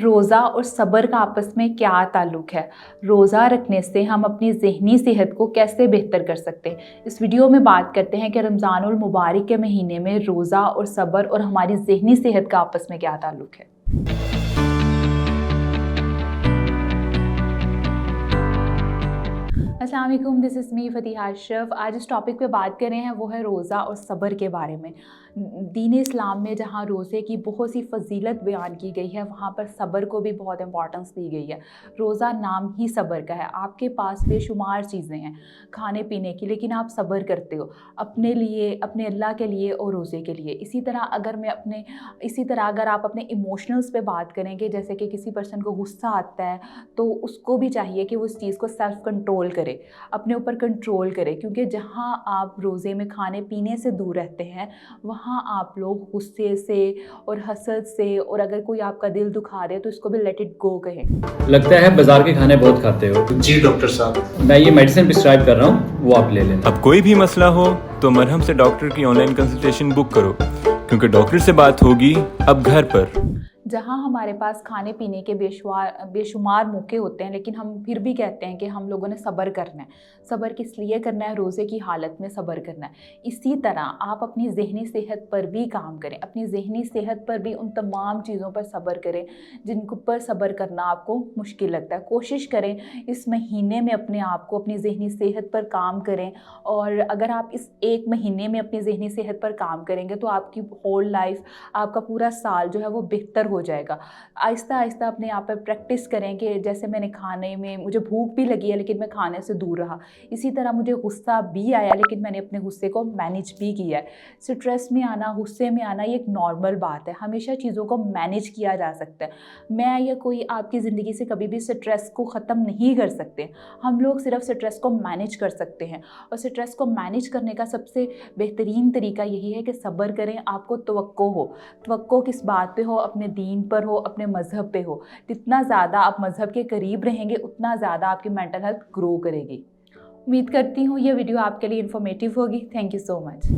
रोज़ा और सब्र का आपस में क्या ताल्लुक़ है? रोज़ा रखने से हम अपनी ज़हनी सेहत को कैसे बेहतर कर सकते हैं? इस वीडियो में बात करते हैं कि रमज़ानुल मुबारक के महीने में रोज़ा और सब्र और हमारी ज़हनी सेहत का आपस में क्या ताल्लुक़ है। अस्सलाम वालेकुम, दिस इज़ मी फ़तिहा अशरफ। आज इस टॉपिक पे बात कर रहे हैं वो है रोज़ा और सब्र के बारे में। दीन इस्लाम में जहाँ रोज़े की बहुत सी फ़जीलत बयान की गई है, वहाँ पर सब्र को भी बहुत इंपॉर्टेंस दी गई है। रोज़ा नाम ही सब्र का है। आपके पास बेशुमार चीज़ें हैं खाने पीने की, लेकिन आप सब्र करते हो अपने लिए, अपने अल्लाह के लिए और रोज़े के लिए। इसी तरह अगर आप अपने इमोशनल्स पे बात करेंगे, जैसे कि किसी पर्सन को गुस्सा आता है तो उसको भी चाहिए कि वो उस चीज़ को सेल्फ कंट्रोल करे, अपने ऊपर कंट्रोल करे, क्योंकि जहाँ आप रोज़े में खाने पीने से दूर रहते हैं वहाँ आप लोग गुस्से से और हसद से, और अगर कोई आपका दिल दुखा दे तो इसको भी लेट इट गो कहें। लगता है बाजार के खाने बहुत खाते हो। जी डॉक्टर साहब, मैं ये मेडिसिन प्रिस्क्राइब कर रहा हूँ, वो आप ले लेना। अब कोई भी मसला हो तो मरहम से डॉक्टर की ऑनलाइन कंसल्टेशन बुक करो, क्योंकि डॉक्टर से बात होगी अब घर पर। जहाँ हमारे पास खाने पीने के बेशुमार मौके होते हैं, लेकिन हम फिर भी कहते हैं कि हम लोगों ने सब्र करना है। सब्र किस लिए करना है? रोज़े की हालत में सब्र करना है। इसी तरह आप अपनी ज़हनी सेहत पर भी काम करें, अपनी ज़हनी सेहत पर भी उन तमाम चीज़ों पर सब्र करें जिनके ऊपर सब्र करना आपको मुश्किल लगता है। कोशिश करें इस महीने में अपने आप को, अपनी ज़हनी सेहत पर काम करें, और अगर आप इस एक महीने में अपनी ज़हनी सेहत पर काम करेंगे तो आपकी होल लाइफ, आपका पूरा साल जो है वो बेहतर हो जाएगा। आहिस्ता आहिस्ता अपने आप पर प्रैक्टिस करें कि जैसे मैंने खाने में, मुझे भूख भी लगी है लेकिन मैं खाने से दूर रहा, इसी तरह मुझे गुस्सा भी आया लेकिन मैंने अपने गुस्से को मैनेज भी किया है। स्ट्रेस में आना, गुस्से में आना, ये एक नॉर्मल बात है। हमेशा चीज़ों को मैनेज किया जा सकता है। मैं या कोई आपकी ज़िंदगी से कभी भी स्ट्रेस को ख़त्म नहीं कर सकते। हम लोग सिर्फ स्ट्रेस को मैनेज कर सकते हैं, और स्ट्रेस को मैनेज करने का सबसे बेहतरीन तरीका यही है कि सब्र करें। आपको तवक्को हो। तवक्को किस बात पे हो? अपने दीन पर हो, अपने मज़हब पे हो। जितना ज़्यादा आप मज़हब के करीब रहेंगे उतना ज़्यादा आपकी मेंटल हेल्थ ग्रो करेगी। उम्मीद करती हूँ ये वीडियो आपके लिए इन्फॉर्मेटिव होगी। Thank you so much.